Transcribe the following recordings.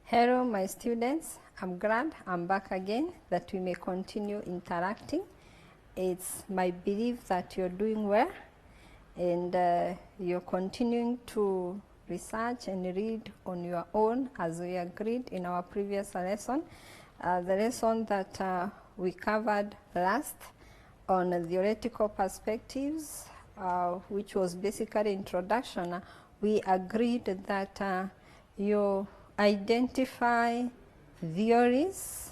Hello, my students. I'm glad I'm back again that we may continue interacting. It's my belief that you're doing well and you're continuing to research and read on your own as we agreed in our previous lesson. The lesson that we covered last on theoretical perspectives, which was basically introduction. We agreed that you identify theories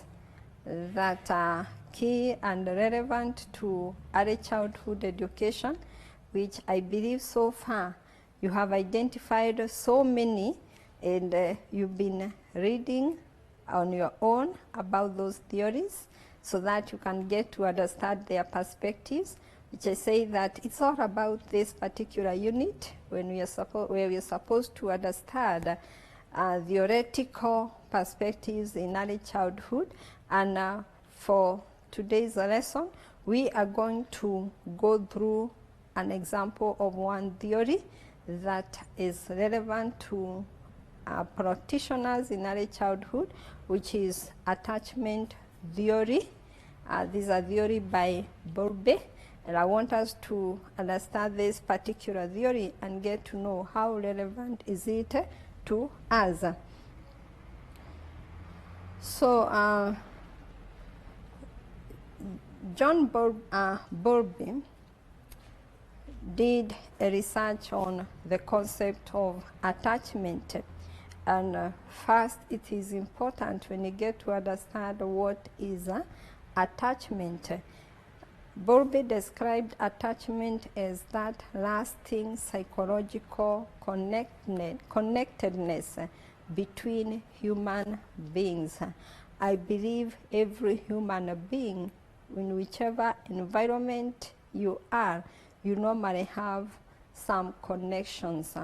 that are key and relevant to early childhood education, which I believe so far you have identified so many, and you've been reading on your own about those theories so that you can get to understand their perspectives, which I say that it's all about this particular unit when we are where we are supposed to understand theoretical perspectives in early childhood. And for today's lesson, we are going to go through an example of one theory that is relevant to practitioners in early childhood, which is attachment theory. This is a theory by Bowlby, and I want us to understand this particular theory and get to know how relevant is it to us. So John Bowlby did a research on the concept of attachment, and first it is important when you get to understand what is attachment. Bowlby described attachment as that lasting psychological connectedness between human beings. I believe every human being, in whichever environment you are, you normally have some connections,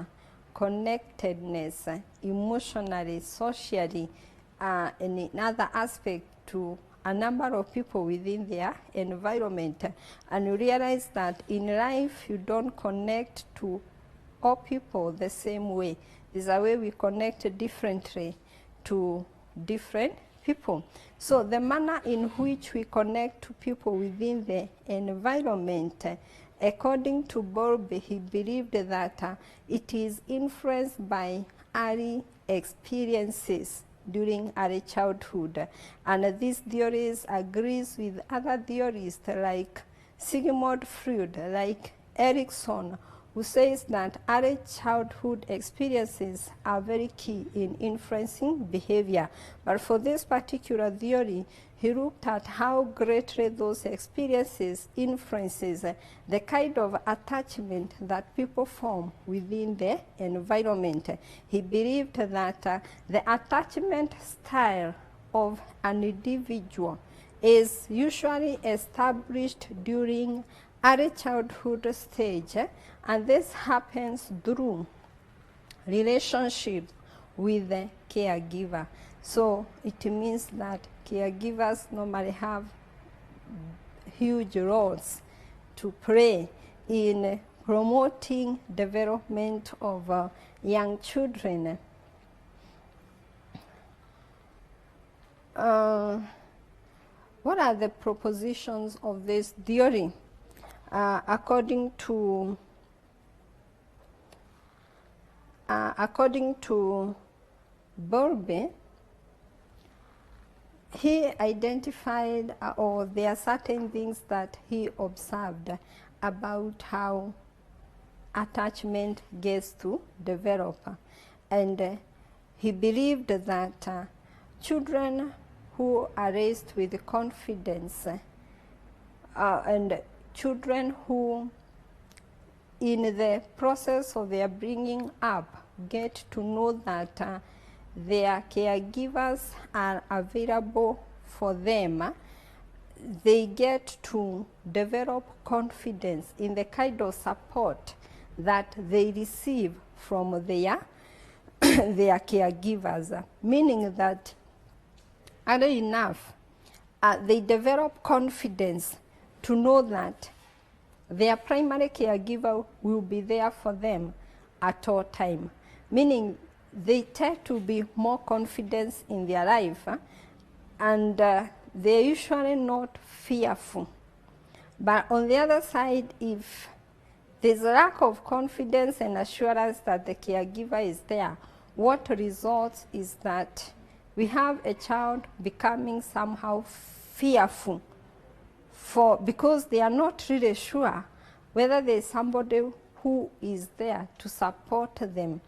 connectedness, emotionally, socially, and in other aspects to a number of people within their environment. And you realize that in life you don't connect to all people the same way. There's a way we connect differently to different people. So the manner in which we connect to people within the environment, according to Bowlby, he believed that it is influenced by early experiences during early childhood. And these theories agrees with other theorists like Sigmund Freud, like Erikson, who says that early childhood experiences are very key in influencing behavior. But for this particular theory, he looked at how greatly those experiences influences the kind of attachment that people form within the environment. He believed that the attachment style of an individual is usually established during early childhood stage, and this happens through relationship with the caregiver. So it means that caregivers normally have huge roles to play in promoting development of young children. What are the propositions of this theory? According to Bowlby, he identified, or there are certain things that he observed about how attachment gets to develop. And he believed that children who are raised with confidence and children who in the process of their bringing up get to know that their caregivers are available for them, they get to develop confidence in the kind of support that they receive from their caregivers, meaning that early enough they develop confidence to know that their primary caregiver will be there for them at all time, meaning they tend to be more confident in their life, and they're usually not fearful. But on the other side, if there's a lack of confidence and assurance that the caregiver is there, what results is that we have a child becoming somehow fearful because they are not really sure whether there's somebody who is there to support them,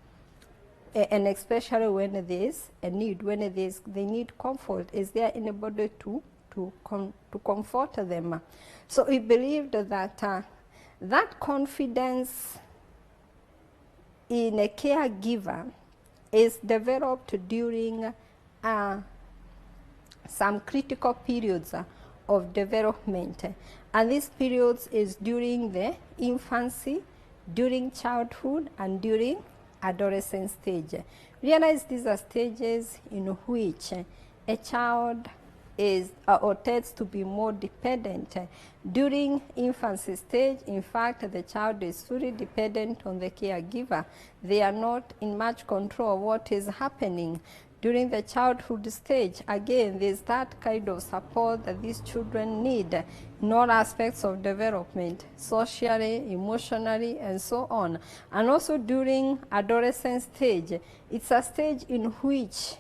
and especially when there is a need, when they need comfort, is there anybody to comfort them? So we believed that that confidence in a caregiver is developed during some critical periods of development. And these periods is during the infancy, during childhood, and during adolescent stage. Realize these are stages in which a child is or tends to be more dependent. During infancy stage, in fact, the child is fully dependent on the caregiver. They are not in much control of what is happening. During the childhood stage, again, there's that kind of support that these children need in all aspects of development, socially, emotionally, and so on. And also during adolescent stage, it's a stage in which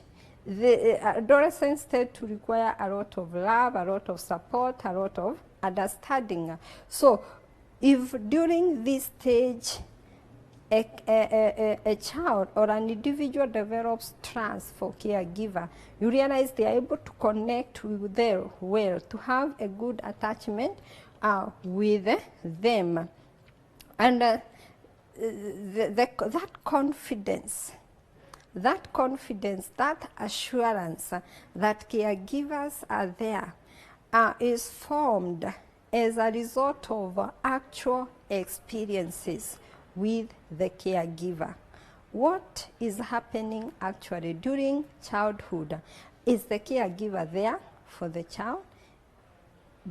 the adolescents tend to require a lot of love, a lot of support, a lot of understanding. So if during this stage a child or an individual develops trust for caregiver, you realize they are able to connect with them well, to have a good attachment with them. And that confidence, that assurance that caregivers are there is formed as a result of actual experiences with the caregiver. What is happening actually during childhood? Is the caregiver there for the child?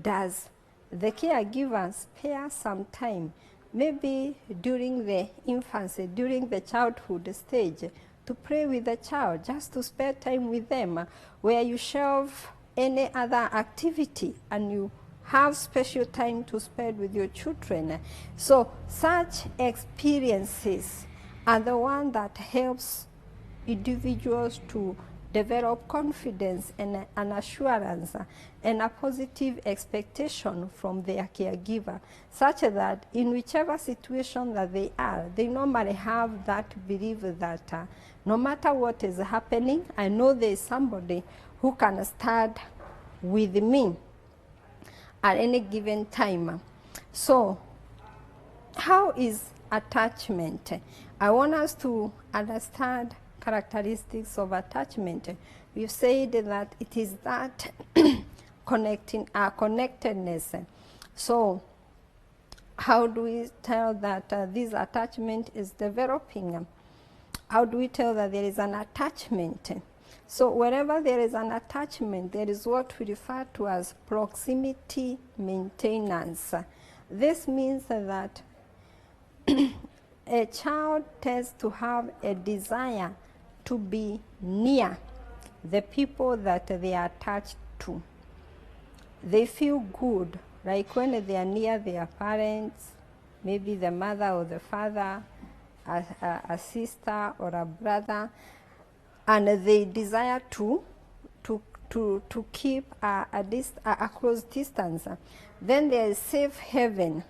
Does the caregiver spare some time, maybe during the infancy, during the childhood stage, to play with the child, just to spare time with them, where you shelve any other activity and you have special time to spend with your children? So such experiences are the one that helps individuals to develop confidence and an assurance and a positive expectation from their caregiver, such that in whichever situation that they are, they normally have that belief that no matter what is happening, I know there is somebody who can stand with me at any given time. So how is attachment? I want us to understand characteristics of attachment. We've said that it is that connectedness. So how do we tell that this attachment is developing? How do we tell that there is an attachment? So wherever there is an attachment, there is what we refer to as proximity maintenance. This means that a child tends to have a desire to be near the people that they are attached to. They feel good, like when they are near their parents, maybe the mother or the father, a sister or a brother, and they desire to keep a close distance. Then there is safe haven.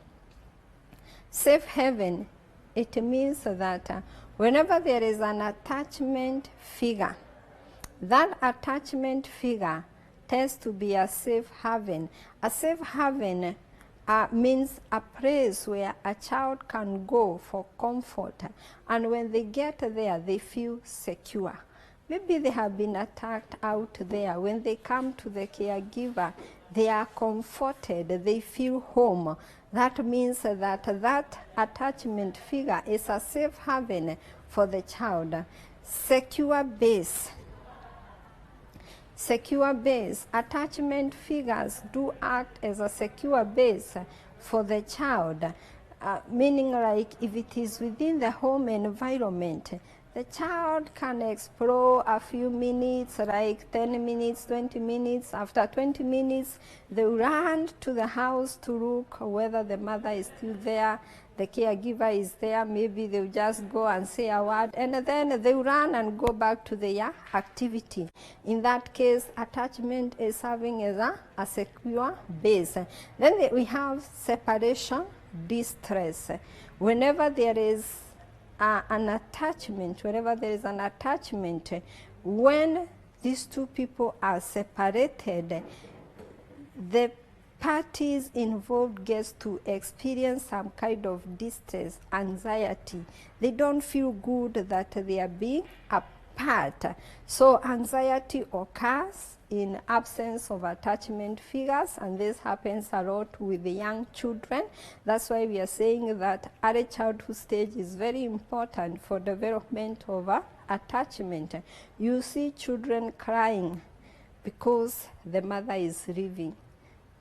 Safe haven, it means that whenever there is an attachment figure, that attachment figure tends to be a safe haven. A safe haven means a place where a child can go for comfort, and when they get there, they feel secure. Maybe they have been attacked out there. When they come to the caregiver, they are comforted, they feel home. That means that that attachment figure is a safe haven for the child. Secure base. Secure base. Attachment figures do act as a secure base for the child, meaning like if it is within the home environment, The child can explore a few minutes, like 10 minutes, 20 minutes. After 20 minutes, they run to the house to look whether the mother is still there, the caregiver is there. Maybe they'll just go and say a word, and then they run and go back to their activity. In that case, attachment is serving as a secure base. Then we have separation distress. Whenever there is an attachment, when these two people are separated, the parties involved gets to experience some kind of distress, anxiety. They don't feel good that they are being apart. So anxiety occurs in absence of attachment figures, and this happens a lot with the young children. That's why we are saying that early childhood stage is very important for development of attachment. You see children crying because the mother is leaving.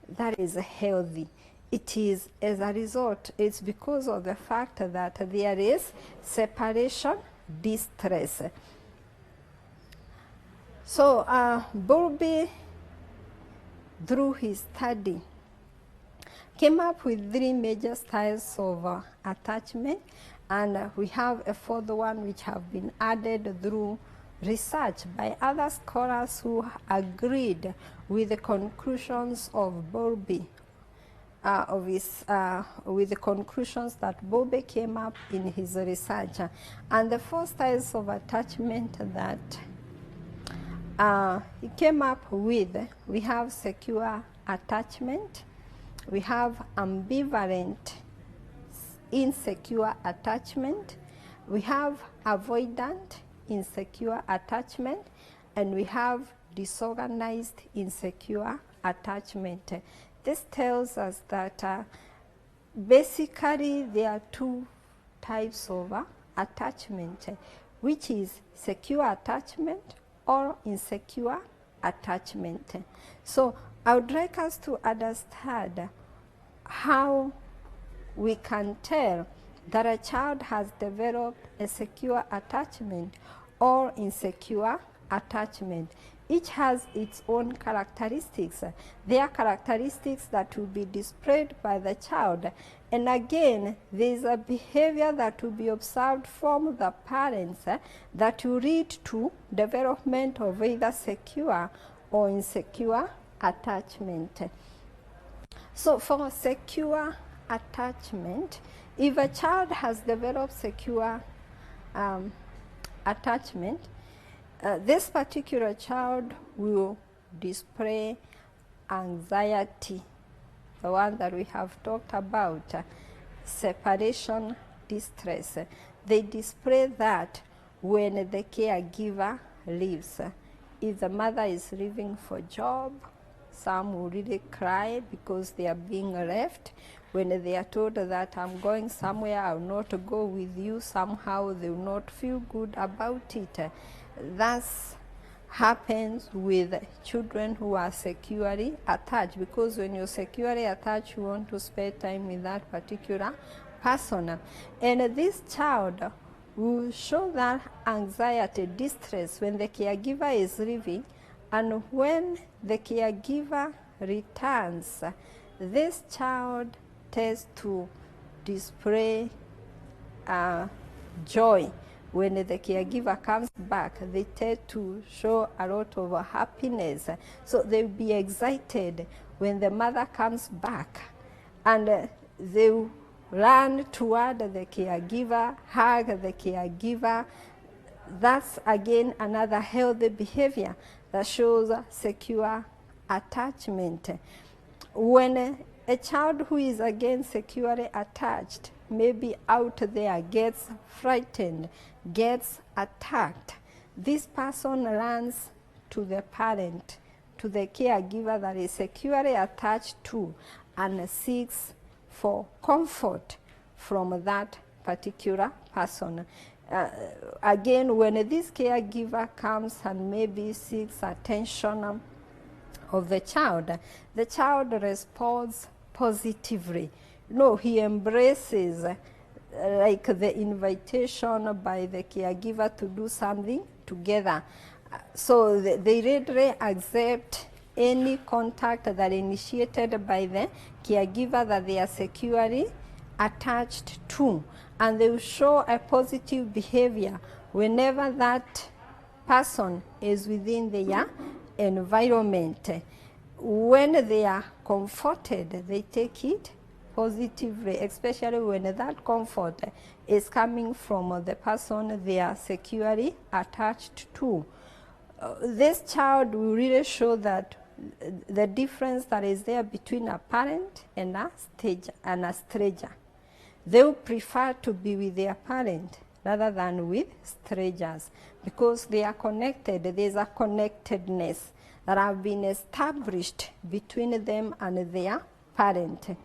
That is healthy. It is as a result, it's because of the fact that there is separation distress. So Bowlby, through his study, came up with 3 major styles of attachment, and we have a 4th one which have been added through research by other scholars who agreed with the conclusions of Bowlby, with the conclusions that Bowlby came up in his research. And the 4 styles of attachment that he came up with, we have secure attachment, we have ambivalent insecure attachment, we have avoidant insecure attachment, and we have disorganized insecure attachment. This tells us that basically there are 2 types of attachment, which is secure attachment or insecure attachment. So I would like us to understand how we can tell that a child has developed a secure attachment or insecure attachment. Each has its own characteristics. There are characteristics that will be displayed by the child. And again, there is a behavior that will be observed from the parents that will lead to development of either secure or insecure attachment. So for secure attachment, if a child has developed secure attachment, this particular child will display anxiety, the one that we have talked about, separation distress. They display that when the caregiver leaves. If the mother is leaving for job, some will really cry because they are being left. When they are told that I'm going somewhere, I will not go with you, somehow they will not feel good about it. Thus happens with children who are securely attached, because when you're securely attached, you want to spend time with that particular person. And this child will show that anxiety, distress when the caregiver is leaving, and when the caregiver returns, this child tends to display joy. When the caregiver comes back, they tend to show a lot of happiness. So they'll be excited when the mother comes back, and they'll run toward the caregiver, hug the caregiver. That's again another healthy behavior that shows secure attachment. When a child who is again securely attached, maybe out there, gets frightened, gets attacked, this person runs to the parent, to the caregiver that is securely attached to, and seeks for comfort from that particular person. Again, when this caregiver comes and maybe seeks attention of the child responds positively. No, he embraces like the invitation by the caregiver to do something together. So they readily accept any contact that initiated by the caregiver that they are securely attached to, and they will show a positive behavior whenever that person is within their environment. When they are comforted, they take it positively, especially when that comfort is coming from the person they are securely attached to. This child will really show that the difference that is there between a parent and a stranger. They will prefer to be with their parent rather than with strangers because they are connected. There's a connectedness that have been established between them and their parent.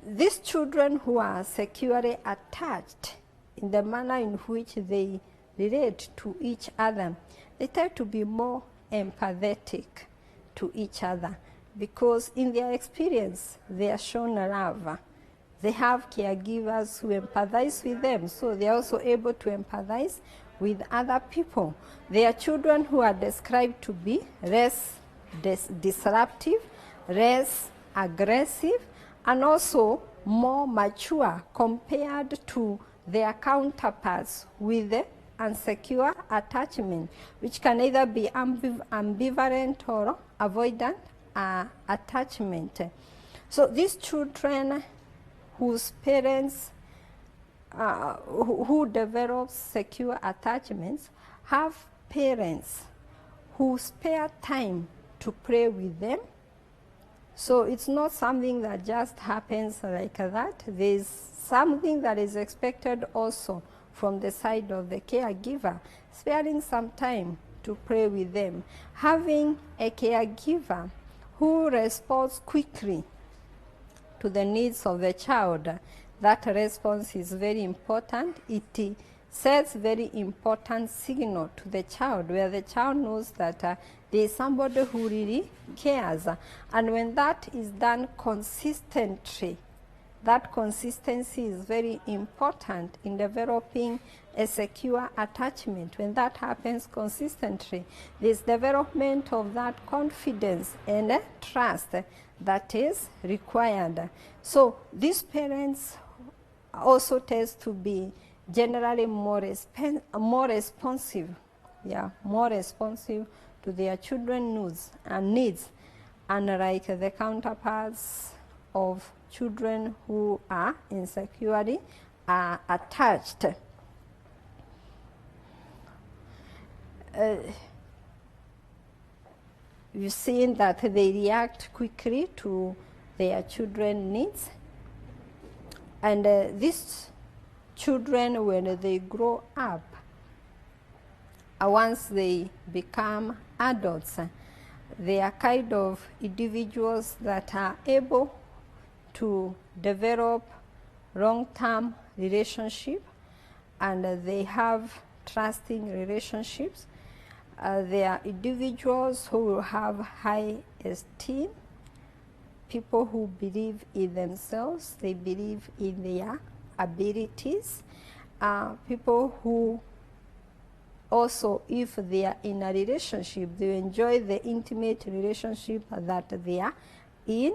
These children who are securely attached in the manner in which they relate to each other, they tend to be more empathetic to each other because in their experience they are shown love. They have caregivers who empathize with them, so they are also able to empathize with other people. They are children who are described to be less disruptive, less aggressive, and also more mature compared to their counterparts with the unsecure attachment, which can either be ambivalent or avoidant attachment. So these children whose parents who develop secure attachments have parents who spare time to play with them. So it's not something that just happens like that. There's something that is expected also from the side of the caregiver, sparing some time to play with them. Having a caregiver who responds quickly to the needs of the child, that response is very important. It sends very important signal to the child where the child knows that there is somebody who really cares. And when that is done consistently, that consistency is very important in developing a secure attachment. When that happens consistently, there's development of that confidence and trust that is required. So these parents also tend to be generally more responsive to their children's needs, unlike the counterparts of children who are insecurely attached. You've seen that they react quickly to their children's needs. And these children, when they grow up, once they become adults, they are kind of individuals that are able to develop long-term relationship, and they have trusting relationships. They are individuals who have high esteem, people who believe in themselves, they believe in their abilities, people who also, if they are in a relationship, they enjoy the intimate relationship that they are in,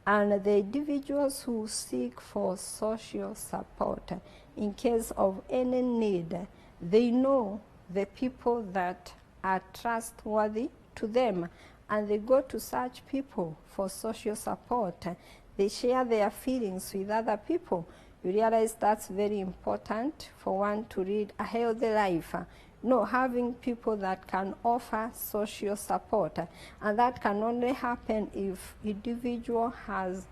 and the individuals who seek for social support in case of any need. They know the people that are trustworthy to them, and they go to such people for social support. They share their feelings with other people. You realize that's very important for one to lead a healthy life. Having people that can offer social support, and that can only happen if individual has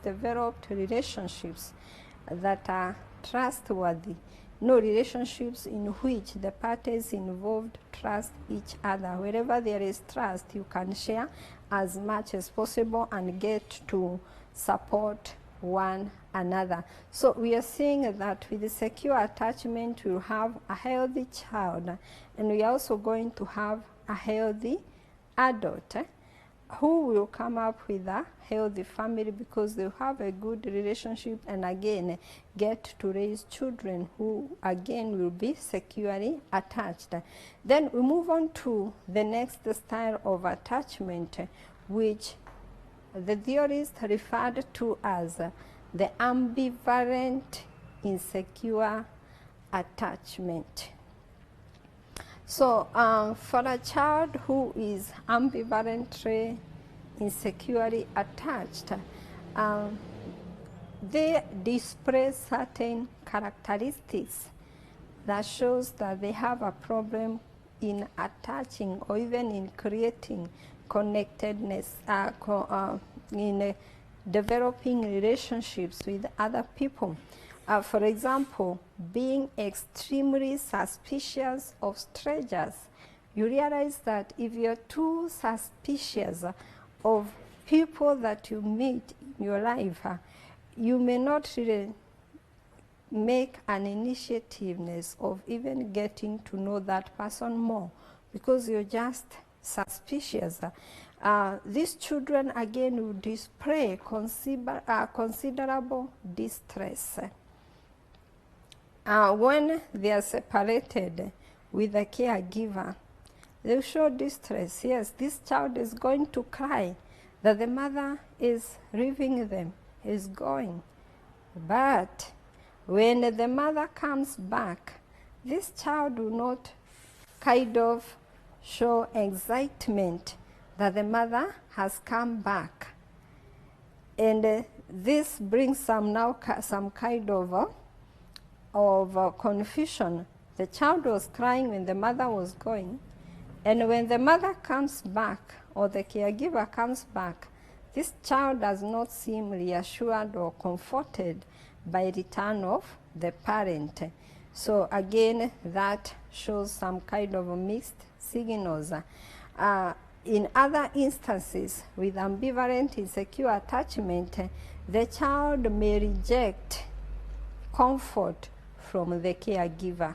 developed relationships that are trustworthy. Relationships in which the parties involved trust each other. Wherever there is trust, you can share as much as possible and get to support one another. So we are seeing that with the secure attachment, we'll have a healthy child, and we are also going to have a healthy adult. who will come up with a healthy family because they have a good relationship and again get to raise children who again will be securely attached. Then we move on to the next style of attachment, which the theorists referred to as the ambivalent insecure attachment. So for a child who is ambivalently insecurely attached, they display certain characteristics that shows that they have a problem in attaching or even in creating connectedness, in developing relationships with other people. For example, being extremely suspicious of strangers. You realize that if you're too suspicious of people that you meet in your life, you may not really make an initiativeness of even getting to know that person more because you're just suspicious. These children again will display considerable distress. When they are separated with a caregiver, they show distress. Yes, this child is going to cry that the mother is leaving them, is going. But when the mother comes back, this child will not kind of show excitement that the mother has come back. And this brings some kind of confusion. The child was crying when the mother was going, and when the mother comes back or the caregiver comes back, this child does not seem reassured or comforted by return of the parent. So again, that shows some kind of mixed signals. In other instances, with ambivalent insecure attachment, the child may reject comfort from the caregiver.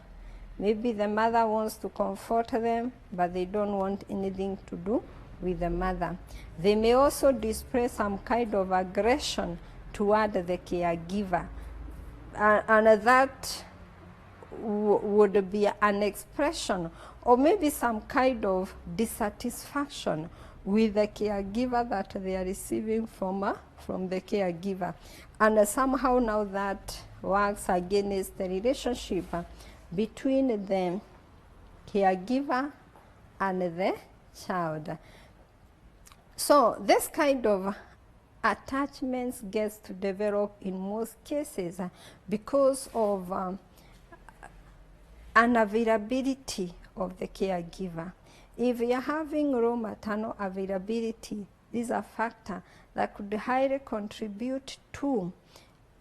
Maybe the mother wants to comfort them, but they don't want anything to do with the mother. They may also display some kind of aggression toward the caregiver, and that would be an expression or maybe some kind of dissatisfaction with the caregiver that they are receiving from the caregiver. And somehow now that works against the relationship between the caregiver and the child. So this kind of attachments gets to develop in most cases because of unavailability of the caregiver. If you're having low maternal availability, this is a factor that could highly contribute to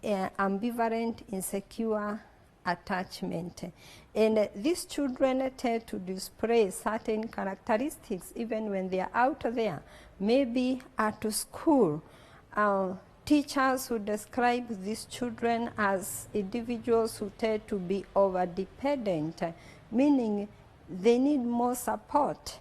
ambivalent insecure attachment. And these children tend to display certain characteristics even when they are out there, maybe at school. Teachers who describe these children as individuals who tend to be over-dependent, meaning they need more support.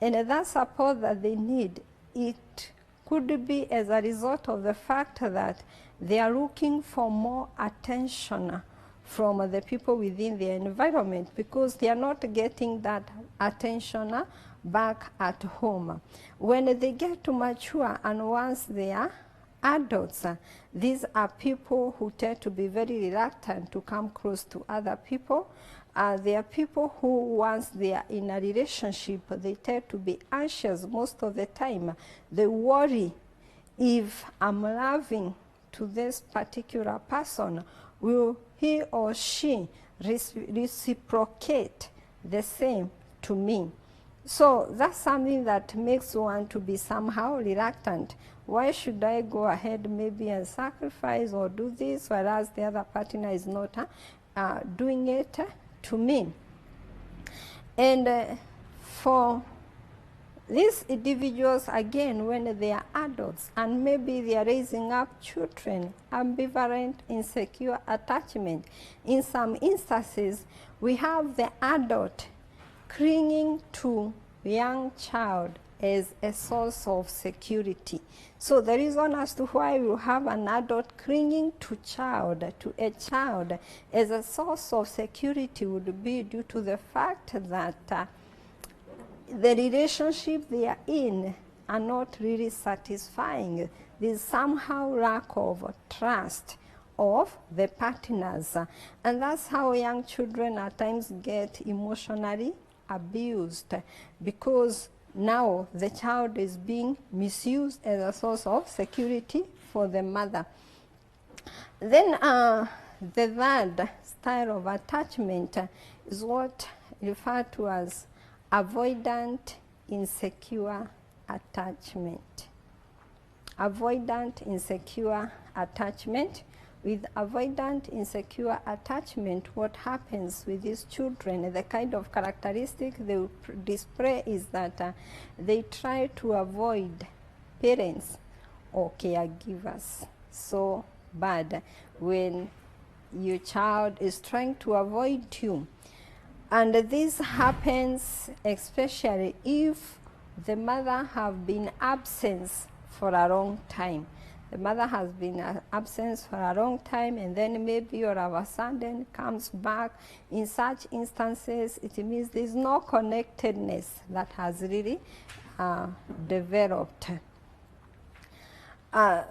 And that support that they need, it could be as a result of the fact that they are looking for more attention from the people within their environment because they are not getting that attention back at home. When they get to mature and once they are adults, these are people who tend to be very reluctant to come close to other people. They are people who, once they are in a relationship, they tend to be anxious most of the time. They worry, if I'm loving to this particular person, will he or she reciprocate the same to me? So that's something that makes one to be somehow reluctant. Why should I go ahead maybe and sacrifice or do this, whereas the other partner is not doing it to me? And for these individuals, again, when they are adults and maybe they are raising up children, ambivalent, insecure attachment. In some instances, we have the adult clinging to young child as a source of security. So the reason as to why you have an adult clinging to a child as a source of security would be due to the fact that the relationship they are in are not really satisfying. There's somehow lack of trust of the partners. And that's how young children at times get emotionally abused, because now the child is being misused as a source of security for the mother. Then the third style of attachment is what referred to as avoidant insecure attachment. Avoidant insecure attachment. With avoidant insecure attachment, what happens with these children, the kind of characteristic they display is that they try to avoid parents or caregivers so bad when your child is trying to avoid you. And this happens especially if the mother have been absent for a long time. The mother has been absent for a long time, and then maybe all of a sudden comes back. In such instances, it means there's no connectedness that has really developed.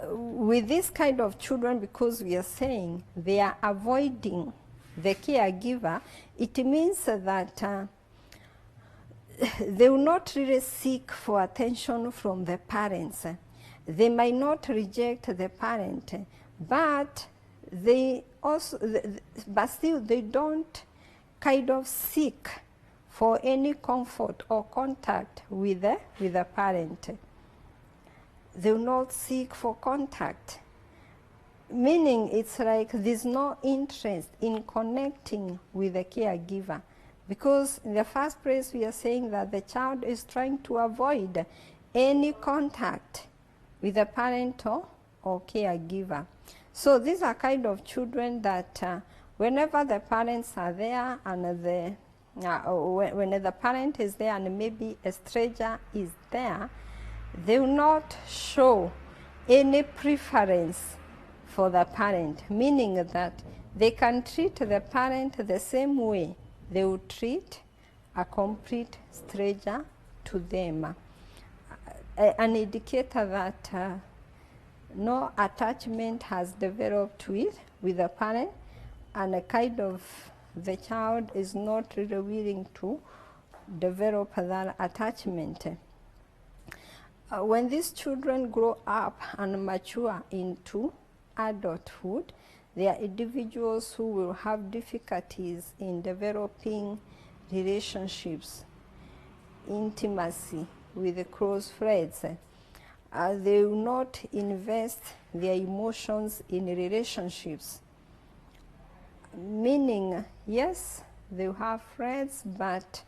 With this kind of children, because we are saying they are avoiding the caregiver, it means that they will not really seek for attention from the parents. They might not reject the parent, but they also, but still they don't kind of seek for any comfort or contact with the parent. They will not seek for contact, meaning it's like there's no interest in connecting with the caregiver, because in the first place we are saying that the child is trying to avoid any contact with a parent or caregiver. So these are kind of children that whenever the parents are there and when the parent is there and maybe a stranger is there, they will not show any preference for the parent, meaning that they can treat the parent the same way they would treat a complete stranger to them. An indicator that no attachment has developed with the parent, and a kind of the child is not really willing to develop that attachment. When these children grow up and mature into adulthood, they are individuals who will have difficulties in developing relationships, intimacy with close friends. They will not invest their emotions in relationships, meaning, yes, they will have friends, but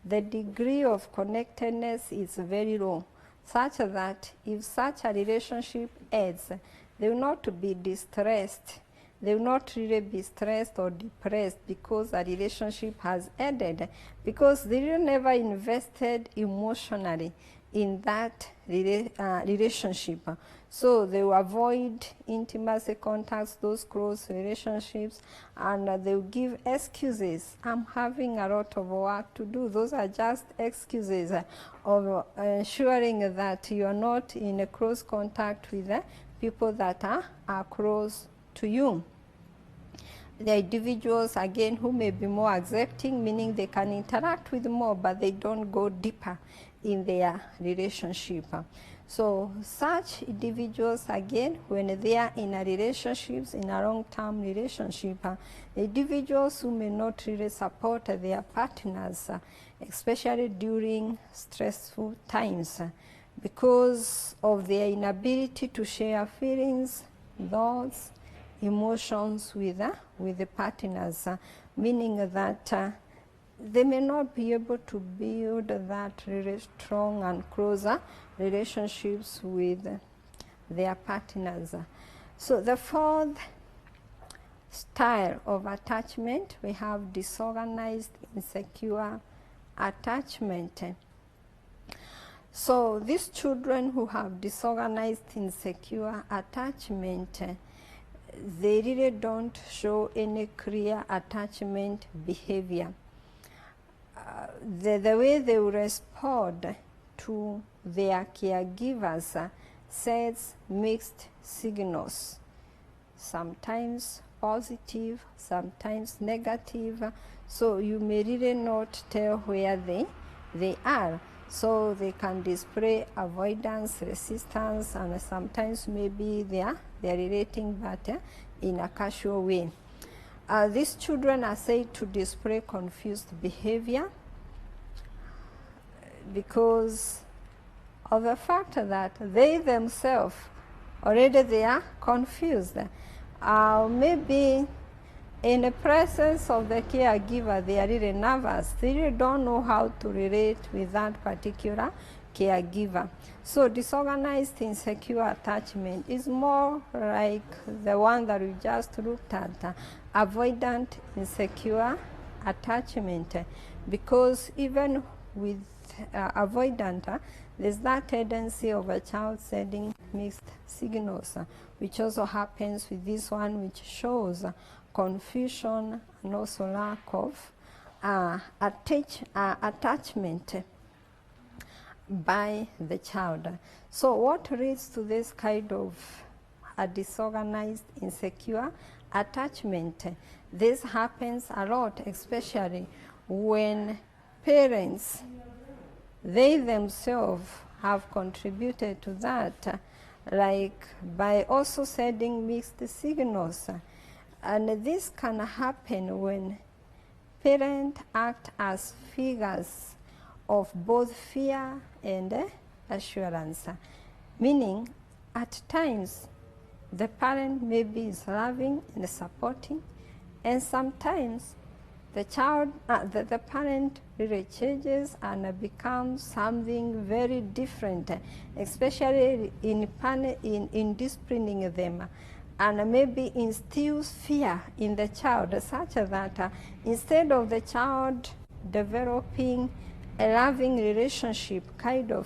the degree of connectedness is very low, such that if such a relationship ends, they will not be distressed. They will not really be stressed or depressed because a relationship has ended, because they really never invested emotionally in that relationship. So they will avoid intimacy contacts, those close relationships, and they will give excuses. I'm having a lot of work to do. Those are just excuses of ensuring that you are not in a close contact with the people that are close to you. The individuals, again, who may be more accepting, meaning they can interact with more, but they don't go deeper in their relationship. So such individuals, again, when they are in a relationships, in a long-term relationship, individuals who may not really support their partners, especially during stressful times, because of their inability to share feelings, thoughts, emotions with the partners, meaning that they may not be able to build that really strong and closer relationships with their partners. So the fourth style of attachment, we have disorganized insecure attachment. So these children who have disorganized, insecure attachment, they really don't show any clear attachment behavior. The way they will respond to their caregivers sends mixed signals, sometimes positive, sometimes negative, so you may really not tell where they are. So they can display avoidance, resistance, and sometimes maybe they are relating, but in a casual way. These children are said to display confused behavior because of the fact that they themselves already they are confused. Maybe in the presence of the caregiver, they are really nervous. They really don't know how to relate with that particular caregiver. So disorganized, insecure attachment is more like the one that we just looked at, avoidant, insecure attachment, because even with avoidant, there's that tendency of a child sending mixed signals, which also happens with this one, which shows confusion and also lack of attachment by the child. So what leads to this kind of a disorganized, insecure attachment? This happens a lot, especially when parents, they themselves have contributed to that, like by also sending mixed signals. And this can happen when parents act as figures of both fear and assurance, meaning at times the parent maybe is loving and supporting, and sometimes the child, the parent really changes and becomes something very different, especially in disciplining them, and maybe instills fear in the child, such that instead of the child developing a loving relationship,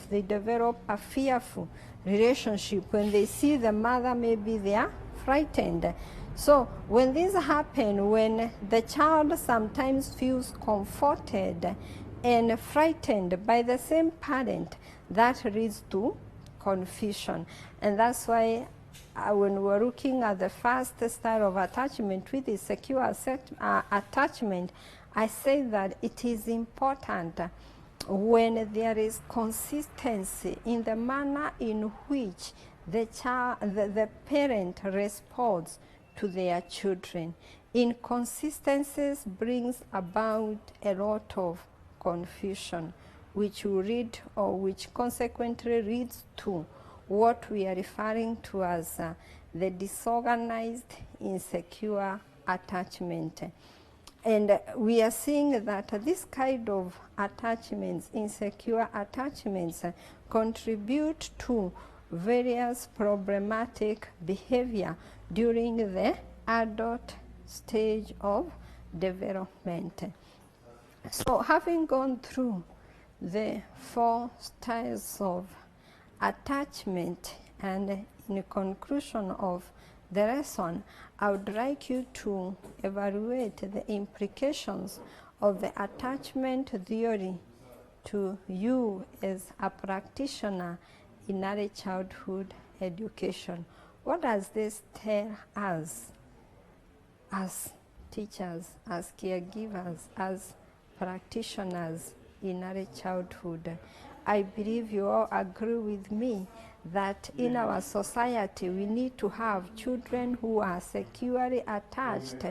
they develop a fearful relationship. When they see the mother, maybe they are frightened. So when this happens, when the child sometimes feels comforted and frightened by the same parent, that leads to confusion. And that's why when we're looking at the first style of attachment, with the secure attachment, I say that it is important when there is consistency in the manner in which the parent responds to their children. Inconsistencies brings about a lot of confusion, which will lead, or which consequently leads to what we are referring to as the disorganized, insecure attachment. And we are seeing that this kind of attachments, insecure attachments, contribute to various problematic behavior during the adult stage of development. So having gone through the 4 styles of attachment, and in conclusion of the lesson, I would like you to evaluate the implications of the attachment theory to you as a practitioner in early childhood education. What does this tell us as teachers, as caregivers, as practitioners in early childhood? I believe you all agree with me that in our society we need to have children who are securely attached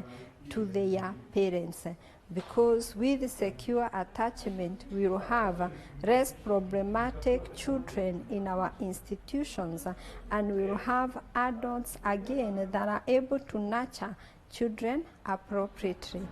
to their parents, because with secure attachment we will have less problematic children in our institutions, and we will have adults again that are able to nurture children appropriately,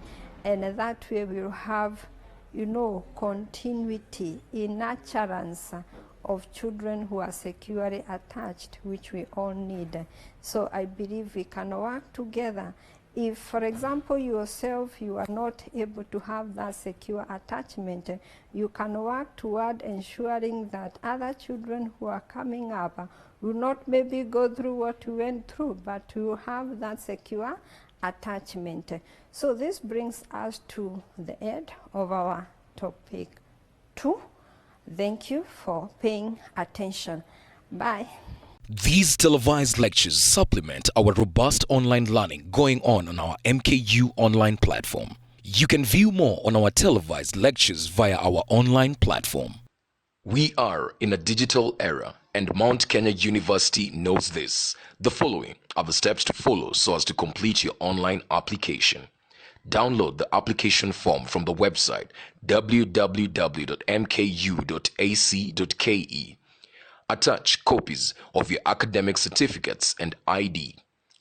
and that way we will have, you know, continuity in nurturance of children who are securely attached, which we all need. So I believe we can work together If, for example, yourself, you are not able to have that secure attachment, you can work toward ensuring that other children who are coming up will not maybe go through what you went through, but you have that secure attachment. So this brings us to the end of our topic 2. Thank you for paying attention. Bye. These televised lectures supplement our robust online learning going on our MKU online platform. You can view more on our televised lectures via our online platform. We are in a digital era, and Mount Kenya University knows this. The following are the steps to follow so as to complete your online application. Download the application form from the website www.mku.ac.ke. Attach copies of your academic certificates and ID.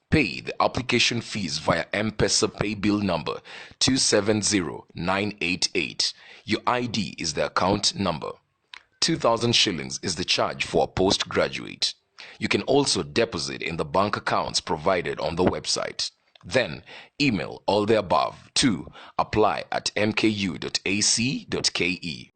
Pay the application fees via M-Pesa pay bill number 270988. Your ID is the account number. 2,000 shillings is the charge for a postgraduate. You can also deposit in the bank accounts provided on the website. Then email all the above to apply@mku.ac.ke.